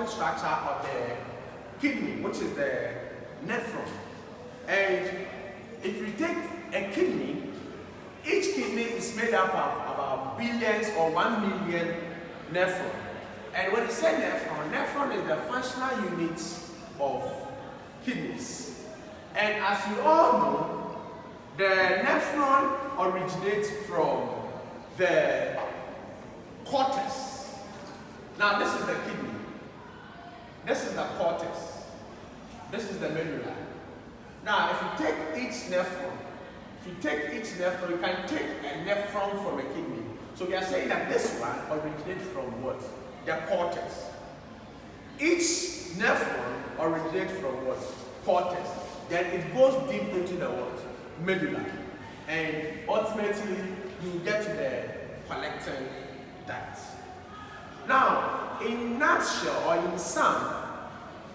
structure of the kidney, which is the nephron. And if you take a kidney, each kidney is made up of about billions or 1 million nephron. And when you say nephron, nephron is the functional unit of kidneys. And as you all know, the nephron originates from the cortex. Now this is the kidney. This is the cortex. This is the medulla. Now if you take each nephron, you can take a nephron from a kidney. So we are saying that this one originates from what? The cortex. Each nephron originates from what? Cortex. Then it goes deep into the what? Medulla. And ultimately, you get to the collecting duct. Now, in nutshell or in sum,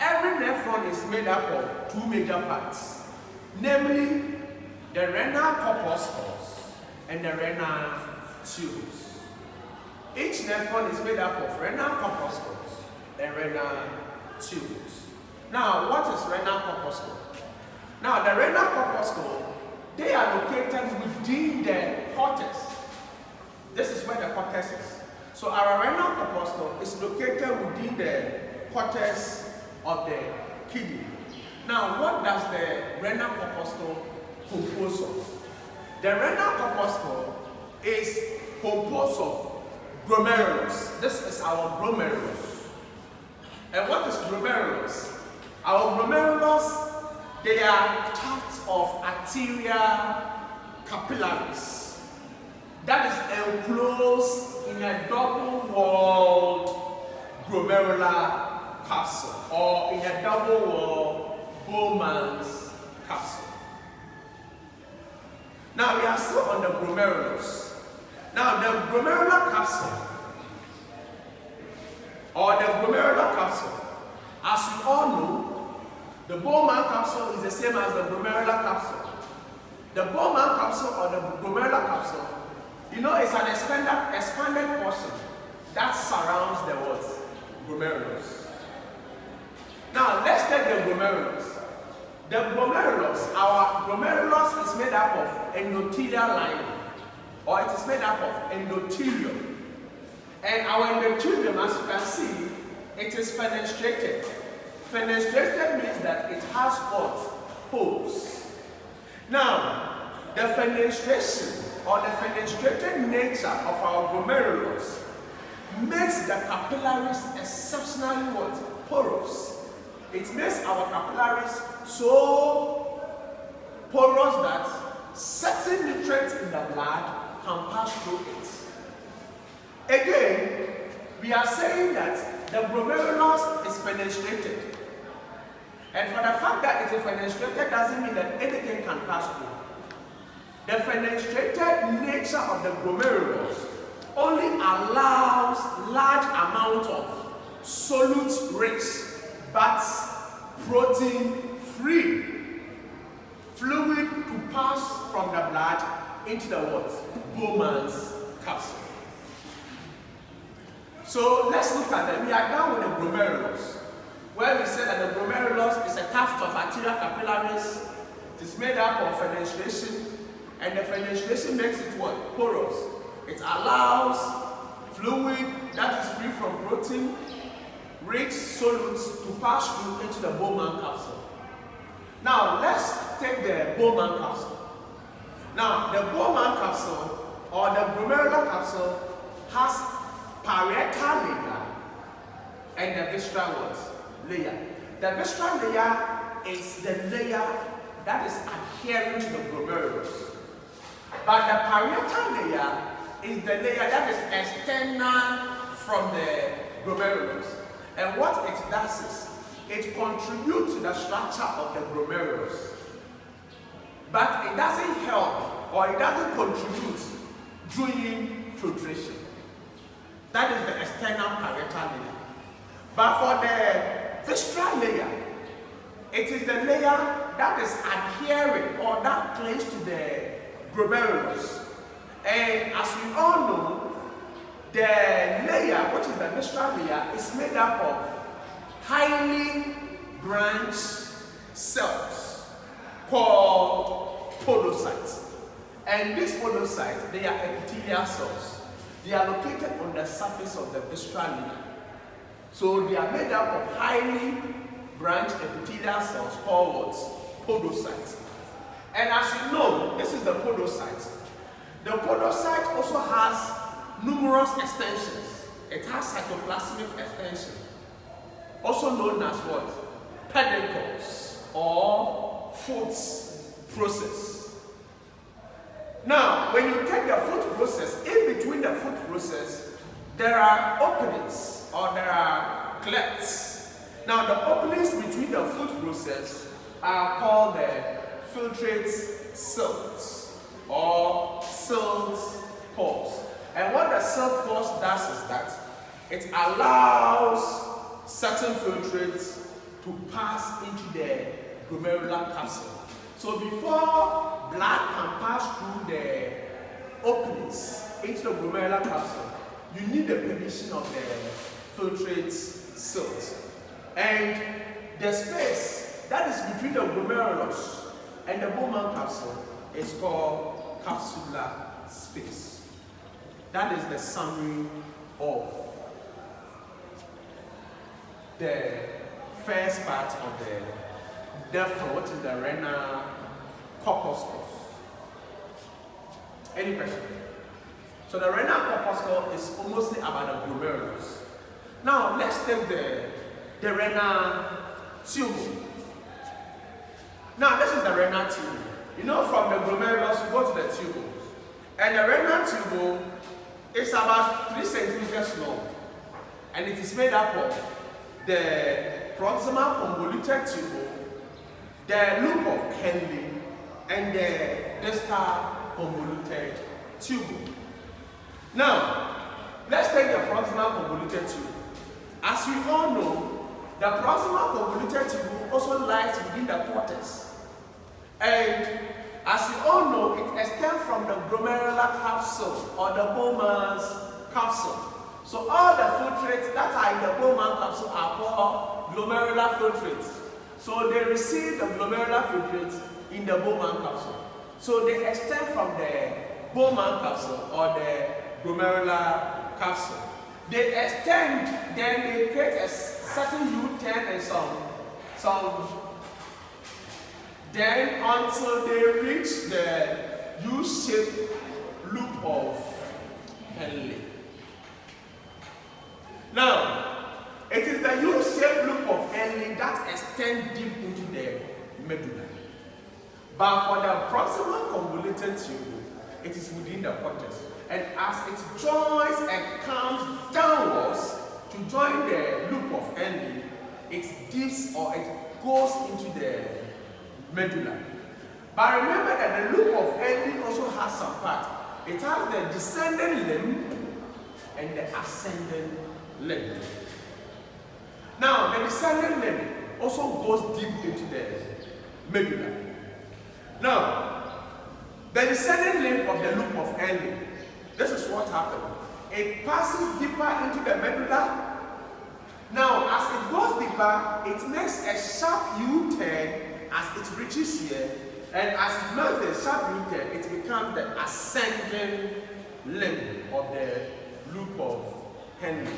every nephron is made up of two major parts, namely the renal corpuscles and the renal tubules. Each nephron is made up of renal corpuscles and renal tubules. Now, what is renal corpuscle? Now, the renal corpuscle, they are located within the cortex. This is where the cortex is. So our renal corpuscle is located within the cortex of the kidney. Now, what does the renal corpuscle compose of? The renal corpuscle is composed of glomerulus. This is our glomerulus. And what is glomerulus? Our glomerulus, they are tufts of arterial capillaries that is enclosed in a double-walled glomerular capsule or in a double-walled Bowman's capsule. Now we are still on the glomerulus. Now the glomerular capsule as you all know, the Bowman capsule is the same as the glomerular capsule. The Bowman capsule or the glomerular capsule, you know, it's an expanded portion that surrounds the what? Glomerulus. Now let's take the glomerulus. The glomerulus, our glomerulus is made up of endothelial lining, or it is made up of endothelium. And our endothelium, as you can see, it is fenestrated. Fenestrated means that it has what? Holes. Now, the fenestration or the fenestrated nature of our glomerulus makes the capillaries exceptionally what? Porous. It makes our capillaries so porous that certain nutrients in the blood can pass through it. Again, we are saying that the glomerulus is fenestrated. And for the fact that it is fenestrated doesn't mean that anything can pass through. The fenestrated nature of the glomerulus only allows large amount of solute-rich but protein-free fluid to pass from the blood into the what? Bowman's capsule. So let's look at them. We are done with the glomerulus, where we said that the glomerulus is a tuft of arterial capillaries. It is made up of fenestration, and the fenestration makes it what? Porous. It allows fluid that is free from protein, rich solutes to pass through into the Bowman capsule. Now let's take the Bowman capsule. Now the Bowman capsule or the glomerular capsule has parietal layer and the visceral layer. The visceral layer is the layer that is adhering to the glomerulus. But the parietal layer is the layer that is external from the glomerulus. And what it does is, it contributes to the structure of the glomerulus. But it doesn't help or it doesn't contribute during filtration. That is the external parietal layer. But for the visceral layer, it is the layer that is adhering or that clings to the glomerulus. And as we all know, the layer, which is the visceral layer, is made up of highly branched cells called podocytes. And these podocytes, they are epithelial cells. They are located on the surface of the visceral lining. So they are made up of highly branched epithelial cells called podocytes. And as you know, this is the podocyte. The podocyte also has numerous extensions. It has cytoplasmic extension, also known as what? Pedicles or foot process. Now, when you take the foot process, in between the foot process, there are openings or there are clefts. Now, the openings between the foot process are called the filtrate cells or Silt's pores. And what the Silt's pores does is that it allows certain filtrates to pass into the glomerular capsule. So before blood can pass through the openings into the glomerular capsule, you need the permission of the filtrate silt. And the space that is between the glomerulus and the Bowman capsule is called capsular space. That is the summary of the first part of the NEPHRON, which is the renal corpuscle. Any question? So the renal corpuscle is mostly about the glomerulus. Now let's take the renal tubule. Now this is the renal tubule. You know, from the glomerulus you go to the tubule. And the renal tubule is about 3 centimeters long. And it is made up of the proximal convoluted tubule, the loop of Henle, and the distal convoluted tubule. Now, let's take the proximal convoluted tubule. As we all know, the proximal convoluted tubule also lies within the cortex. And as you all know, it extends from the glomerular capsule or the Bowman's capsule. So all the filtrates that are in the Bowman capsule are called glomerular filtrates. So they receive the glomerular filtrates in the Bowman capsule. So they extend from the Bowman capsule or the glomerular capsule. They extend, then they create a certain U-turn and some then until they reach the U-shaped loop of Henle. Now, it is the U-shaped loop of Henle that extends deep into the medulla. But for the proximal convoluted tubule, it is within the cortex. And as it joins and comes downwards to join the loop of Henle, it dips or it goes into the medulla. But remember that the loop of Henle also has some part. It has the descending limb and the ascending limb. Now, the descending limb also goes deep into the medulla. Now, the descending limb of the loop of Henle, this is what happened. It passes deeper into the medulla. Now, as it goes deeper, it makes a sharp U-turn as it reaches here, and as it makes the sharp U-turn, it becomes the ascending limb of the loop of Henle.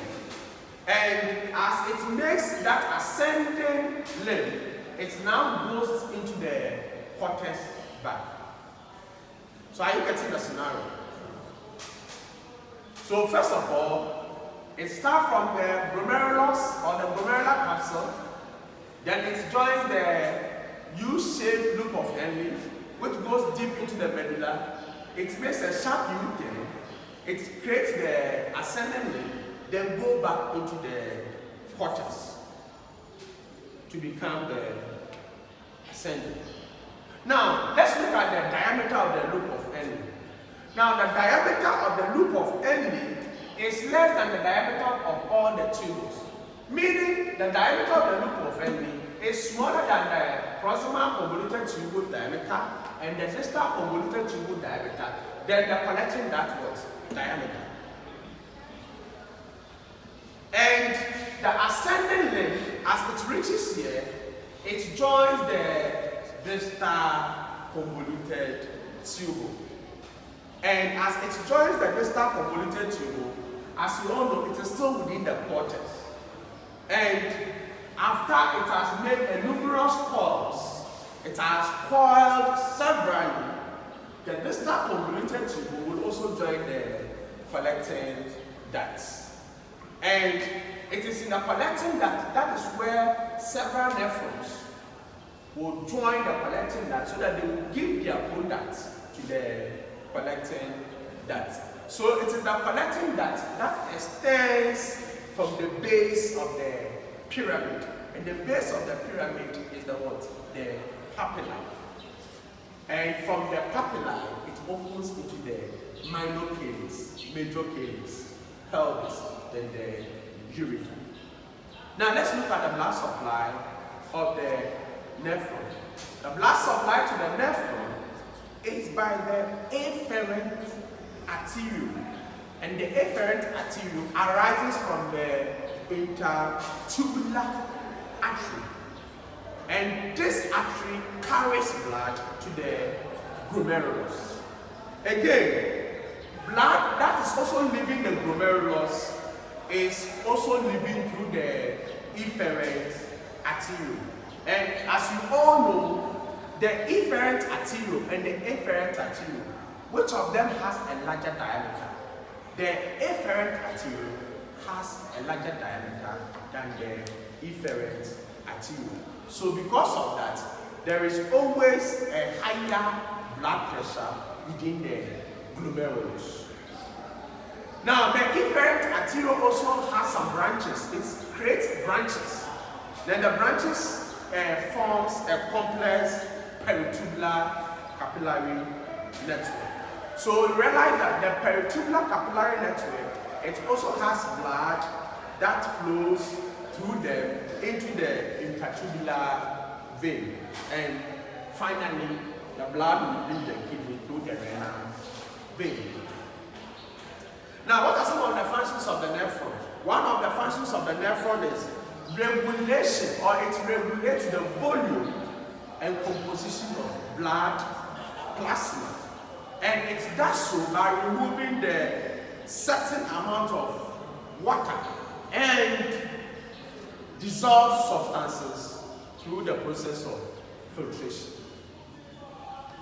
And as it makes that ascending limb, it now goes into the cortex back. So are you getting the scenario? So first of all, it starts from the glomerulus or the glomerular capsule, then it joins the U-shaped loop of Henle, which goes deep into the medulla. It makes a sharp U-turn. It creates the ascending limb, then go back into the cortex to become the ascending. Now, let's look at the diameter of the loop of Henle. Now, the diameter of the loop of Henle is less than the diameter of all the tubules, meaning the diameter of the loop of Henle is smaller than the proximal convoluted tubule diameter and the distal convoluted tubule diameter, then the connecting ductwork diameter. And the ascending limb, as reaches here, it joins the distal convoluted tubule. And as it joins the distal convoluted tubule, as you all know, it is still within the cortex. And after it has made numerous coils, it has coiled severally, the distal convoluted tubule will also join the collecting ducts. And it is in the collecting duct, that is where several nephrons will join the collecting duct so that they will give their product to the collecting duct. So it is the collecting duct that extends from the base of the pyramid. And the base of the pyramid is the what? The papilla. And from the papilla, it opens into the minor calyx, major calyx, pelvis, then the ureter. Now let's look at the blood supply of the nephron. The blood supply to the nephron is by the afferent arteriole. And the afferent arteriole arises from the intertubular artery. And this artery carries blood to the glomerulus. Again, blood that is also leaving the glomerulus is also living through the efferent arteriole. And as you all know, the efferent arteriole and the afferent arteriole, which of them has a larger diameter? The afferent arteriole has a larger diameter than the efferent arteriole. So because of that, there is always a higher blood pressure within the glomerulus. Now, the efferent arteriole also has some branches. It creates branches. Then the branches forms a complex peritubular capillary network. So realize that the peritubular capillary network, it also has blood that flows through them into the intertubular vein. And finally, the blood will leave the kidney through the renal vein. Now, what are some of the functions of the nephron? One of the functions of the nephron is regulation, or it regulates the volume and composition of blood plasma. And it does so by removing the certain amount of water and dissolved substances through the process of filtration.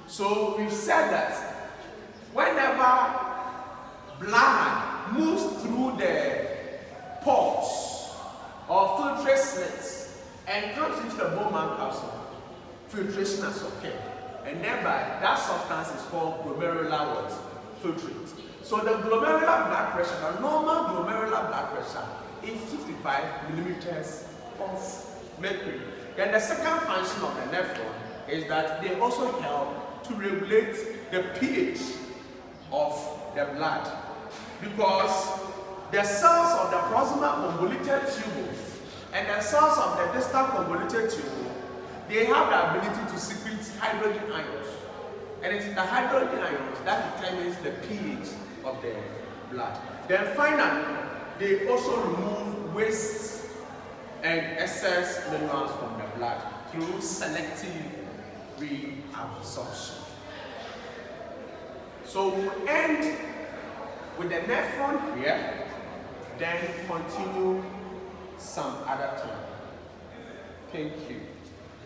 So we've said that whenever blood moves through the pores or filtrate slits and comes into the bone marrow capsule, filtration has occurred. And thereby, that substance is called glomerular filtrate. So the glomerular blood pressure, the normal glomerular blood pressure is 55 millimeters of mercury. Then the second function of the nephron is that they also help to regulate the pH of the blood, because the cells of the proximal convoluted tubule and the cells of the distal convoluted tubule, they have the ability to secrete hydrogen ions, and it's the hydrogen ions that determines the pH of the blood. Then finally, they also remove waste and excess minerals from the blood through selective reabsorption. So we'll end with the nephron here, then continue some other time. Thank you.